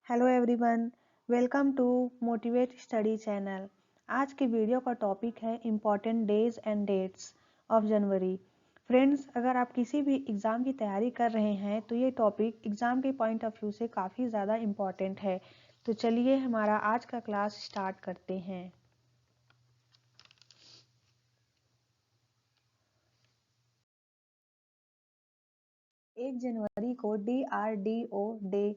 Hello everyone, welcome to motivate study channel. आज की video का टॉपिक है important days and dates of January. Friends, अगर आप किसी भी एग्ज़ाम की तैयारी कर रहे हैं तो ये टॉपिक एग्ज़ाम के पॉइंट ऑफ व्यू से काफ़ी ज़्यादा इम्पॉर्टेंट है। तो चलिए हमारा आज का क्लास स्टार्ट करते हैं। 1 जनवरी को DRDO डे,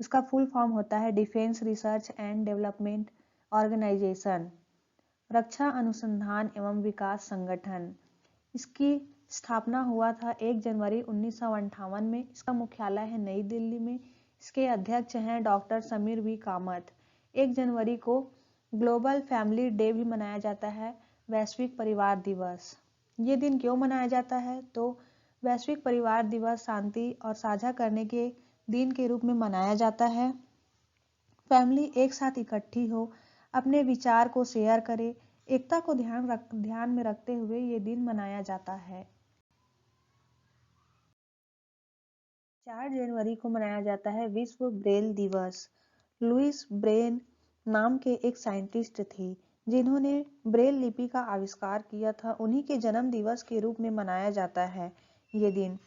इसका फुल फॉर्म होता है defence research and development organisation, रक्षा अनुसंधान एवं विकास संगठन। इसकी स्थापना हुआ था 1 जनवरी 1958 में। इसका मुख्यालय है नई दिल्ली में। इसके अध्यक्ष हैं डॉक्टर समीर वी कामत। 1 जनवरी को ग्लोबल फैमिली डे भी मनाया जाता है, वैश्विक परिवार दिवस। ये दिन क्यों मनाया जाता है? तो वैश्विक परिवार दिवस शांति और साझा करने के दिन के रूप में मनाया जाता है। फैमिली एक साथ इकट्ठी हो, अपने विचार को शेयर करे, एकता को ध्यान में रखते हुए ये दिन मनाया जाता है। 4 जनवरी को मनाया जाता है विश्व ब्रेल दिवस। लुइस ब्रेल नाम के एक साइंटिस्ट थे जिन्होंने ब्रेल लिपि का आविष्कार किया था। उन्हीं के जन्म दिवस के रूप में मनाया जाता है ये दिन।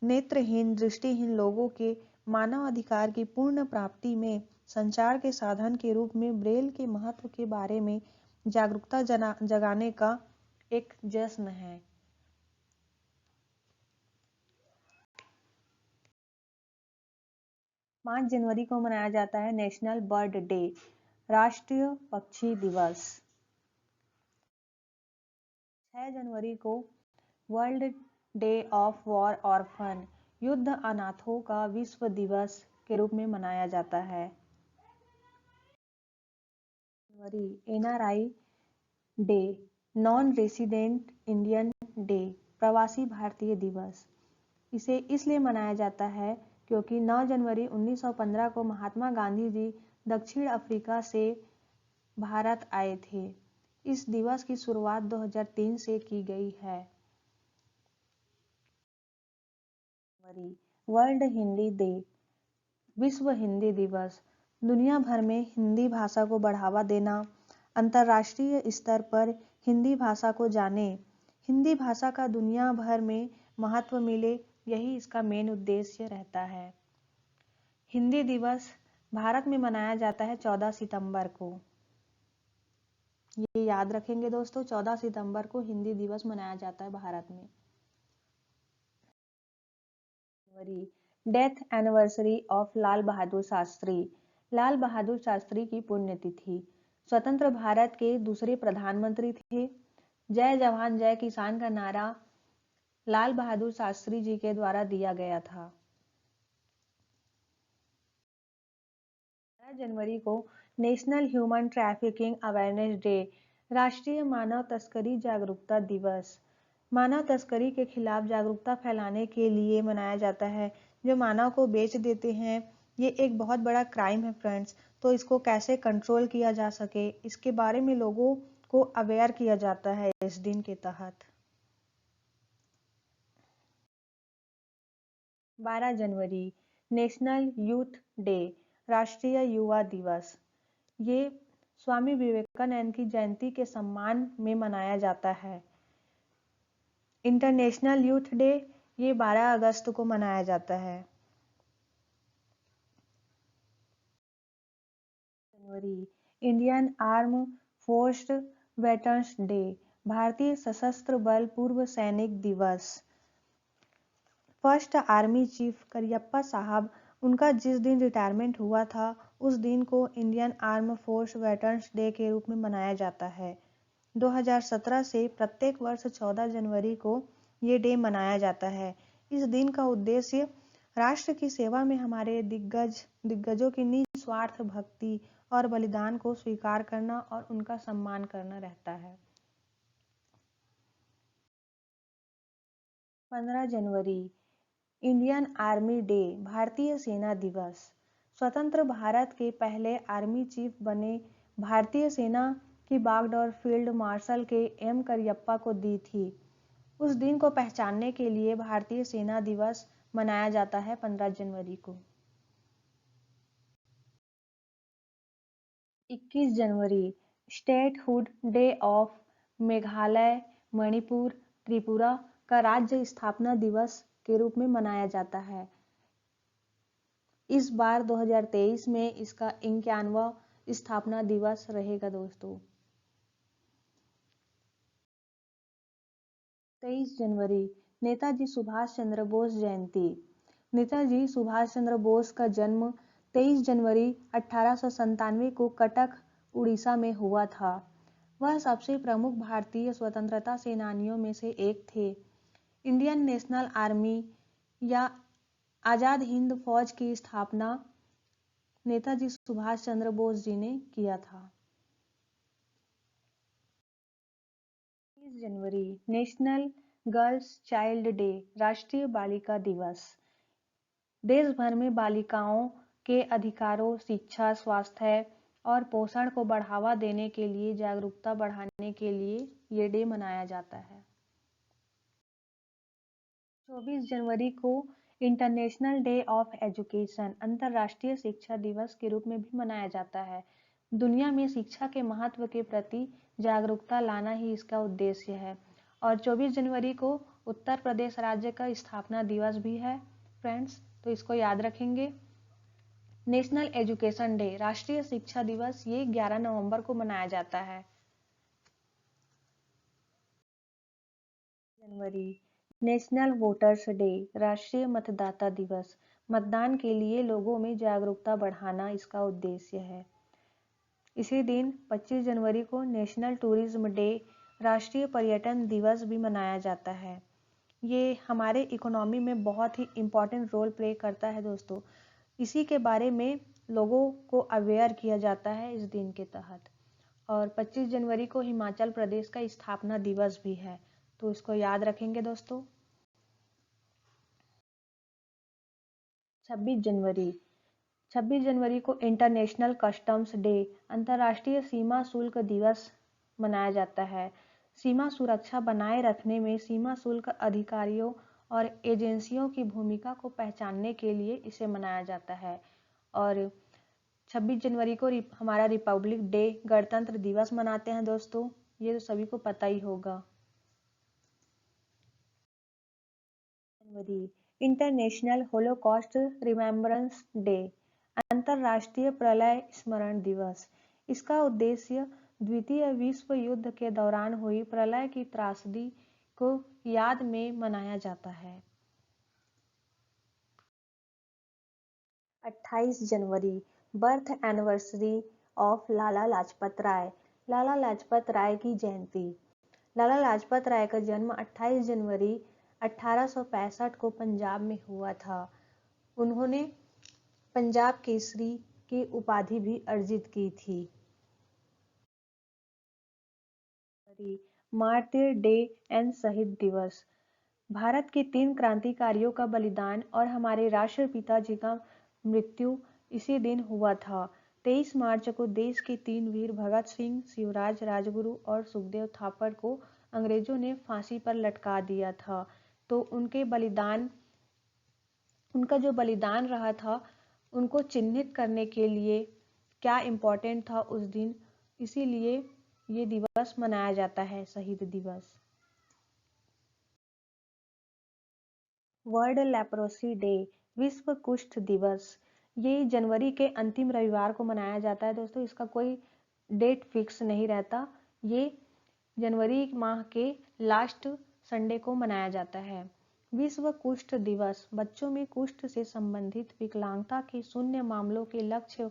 नेत्रहीन, दृष्टिहीन लोगों के मानव अधिकार की पूर्ण प्राप्ति में संचार के साधन के रूप में ब्रेल के महत्व के बारे में जागरूकता जगाने का एक जश्न है। 5 जनवरी को मनाया जाता है नेशनल बर्ड डे, राष्ट्रीय पक्षी दिवस। 6 जनवरी को world day of war orphan, युद्ध अनाथों का विश्व दिवस के रूप में मनाया जाता है। जनवरी NRI day, non resident Indian day, प्रवासी भारतीय दिवस। इसे इसलिए मनाया जाता है क्योंकि 9 जनवरी 1915 को महात्मा गांधी जी दक्षिण अफ्रीका से भारत आए थे। इस दिवस की शुरुआत 2003 से की गई है। वर्ल्ड हिंदी डे, विश्व हिंदी दिवस। दुनिया भर में हिंदी भाषा को बढ़ावा देना, अंतर्राष्ट्रीय स्तर पर हिंदी भाषा को जाने, हिंदी भाषा का दुनिया भर में महत्व मिले, यही इसका मेन उद्देश्य रहता है। हिंदी दिवस भारत में मनाया जाता है 14 सितंबर को। ये याद रखेंगे दोस्तों, 14 सितंबर को हिंदी दिवस मनाया जाता है भारत में। Death anniversary of Lal Bahadur Shastri, Lal Bahadur Shastri की पुण्यतिथि। स्वतंत्र भारत के दूसरे प्रधानमंत्री थे। जय जवान जय किसान का नारा लाल बहादुर शास्त्री जी के द्वारा दिया गया था। 12 जनवरी को national human trafficking awareness day, राष्ट्रीय मानव तस्करी जागरूकता दिवस। मानव तस्करी के खिलाफ जागरूकता फैलाने के लिए मनाया जाता है। जो मानव को बेच देते हैं, ये एक बहुत बड़ा क्राइम है फ्रेंड्स। तो इसको कैसे कंट्रोल किया जा सके, इसके बारे में लोगों को अवेयर किया जाता है इस दिन के तहत। 12 जनवरी नेशनल यूथ डे, राष्ट्रीय युवा दिवस। ये स्वामी विवेकानंद की जयंती के सम्मान में मनाया जाता है। इंटरनेशनल यूथ डे ये 12 अगस्त को मनाया जाता है। जनवरी Indian arm force veterans day, भारतीय सशस्त्र बल पूर्व सैनिक दिवस। फर्स्ट आर्मी चीफ करियप्पा साहब, उनका जिस दिन रिटायरमेंट हुआ था उस दिन को Indian arm force veterans day के रूप में मनाया जाता है। 2017 से प्रत्येक वर्ष 14 जनवरी को ये डे मनाया जाता है। इस दिन का उद्देश्य राष्ट्र की सेवा में हमारे दिग्गजों की निस्वार्थ भक्ति और बलिदान को स्वीकार करना और उनका सम्मान करना रहता है। 15 जनवरी इंडियन आर्मी डे, भारतीय सेना दिवस। स्वतंत्र भारत के पहले आर्मी चीफ बने भारतीय सेना की बागडोर फील्ड मार्शल के एम करियप्पा को दी थी। उस दिन को पहचानने के लिए भारतीय सेना दिवस मनाया जाता है 15 जनवरी को। 21 जनवरी statehood day of Meghalaya, Manipur, Tripura का राज्य स्थापना दिवस के रूप में मनाया जाता है। इस बार 2023 में इसका 51वां स्थापना दिवस रहेगा दोस्तों। 23 जनवरी नेताजी सुभाष चंद्र बोस जयंती। नेताजी सुभाष चंद्र बोस का जन्म 23 जनवरी 1897 को कटक, उड़ीसा में हुआ था। वह सबसे प्रमुख भारतीय स्वतंत्रता सेनानियों में से एक थे। इंडियन नेशनल आर्मी या आजाद हिंद फौज की स्थापना नेताजी सुभाष चंद्र बोस जी ने किया था। 30 जनवरी नेशनल गर्ल्स चाइल्ड डे, राष्ट्रीय बालिका दिवस। देश भर में बालिकाओं के अधिकारों, शिक्षा, स्वास्थ्य और पोषण को बढ़ावा देने के लिए जागरूकता बढ़ाने के लिए ये डे मनाया जाता है। 24 जनवरी को इंटरनेशनल डे ऑफ एजुकेशन, अंतर्राष्ट्रीय शिक्षा दिवस के रूप में भी मनाया जाता है। दुनिया में शिक्षा के महत्व के प्रति जागरूकता लाना ही इसका उद्देश्य है। और 24 जनवरी को उत्तर प्रदेश राज्य का स्थापना दिवस भी है फ्रेंड्स, तो इसको याद रखेंगे। नेशनल एजुकेशन डे, राष्ट्रीय शिक्षा दिवस, ये 11 नवंबर को मनाया जाता है। जनवरी नेशनल वोटर्स डे, राष्ट्रीय मतदाता दिवस। मतदान के लिए लोगों में जागरूकता बढ़ाना इसका उद्देश्य है। इसी दिन 25 जनवरी को नेशनल टूरिज्म डे, राष्ट्रीय पर्यटन दिवस भी मनाया जाता है। ये हमारे इकोनॉमी में बहुत ही इम्पोर्टेंट रोल प्ले करता है दोस्तों। इसी के बारे में लोगों को अवेयर किया जाता है इस दिन के तहत। और 25 जनवरी को हिमाचल प्रदेश का स्थापना दिवस भी है, तो इसको याद रखेंगे दोस्तों। 26 जनवरी 26 जनवरी को इंटरनेशनल कस्टम्स डे, अंतर्राष्ट्रीय सीमा शुल्क दिवस मनाया जाता है। सीमा सुरक्षा बनाए रखने में सीमा शुल्क अधिकारियों और एजेंसियों की भूमिका को पहचानने के लिए इसे मनाया जाता है। और 26 जनवरी को हमारा रिपब्लिक डे, गणतंत्र दिवस मनाते हैं दोस्तों, ये तो सभी को पता ही होगा। जनवरी इंटरनेशनल होलोकॉस्ट रिमेम्बरेंस डे, अंतर्राष्ट्रीय प्रलय स्मरण दिवस। इसका उद्देश्य द्वितीय विश्व युद्ध के दौरान हुई प्रलय की त्रासदी को याद में मनाया जाता है। 28 जनवरी birth anniversary of Lala Lajpat Rai, Lala Lajpat Rai की जयंती। लाला लाजपत राय का जन्म 28 जनवरी 1865 को पंजाब में हुआ था। उन्होंने पंजाब केसरी की उपाधि भी अर्जित की थी। मार्टिर डे एंड शहीद दिवस, भारत के 3 क्रांतिकारियों का बलिदान और हमारे राष्ट्रपिता जी का मृत्यु इसी दिन हुआ था। 23 मार्च को देश के 3 वीर भगत सिंह, शिवराज राजगुरु और सुखदेव थापर को अंग्रेजों ने फांसी पर लटका दिया था। तो उनका जो बलिदान रहा था, उनको चिन्हित करने के लिए क्या इम्पोर्टेंट था उस दिन, इसीलिए ये दिवस मनाया जाता है, शहीद दिवस। वर्ल्ड लेप्रोसी डे, विश्व कुष्ठ दिवस, ये जनवरी के अंतिम रविवार को मनाया जाता है दोस्तों। इसका कोई डेट फिक्स नहीं रहता, ये जनवरी माह के लास्ट संडे को मनाया जाता है। विश्व कुष्ठ दिवस, बच्चों में कुष्ठ से संबंधित विकलांगता के शून्य मामलों के लक्ष्य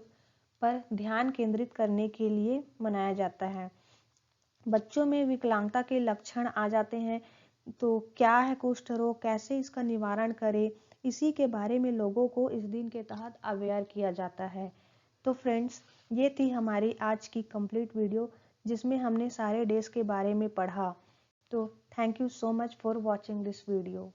पर ध्यान केंद्रित करने के लिए मनाया जाता है। बच्चों में विकलांगता के लक्षण आ जाते हैं, तो क्या है कुष्ठ रोग, कैसे इसका निवारण करें, इसी के बारे में लोगों को इस दिन के तहत अवेयर किया जाता है। तो फ्रेंड्स, ये थी हमारी आज की कंप्लीट वीडियो, जिसमें हमने सारे डेज के बारे में पढ़ा। तो thank you so much for watching this video.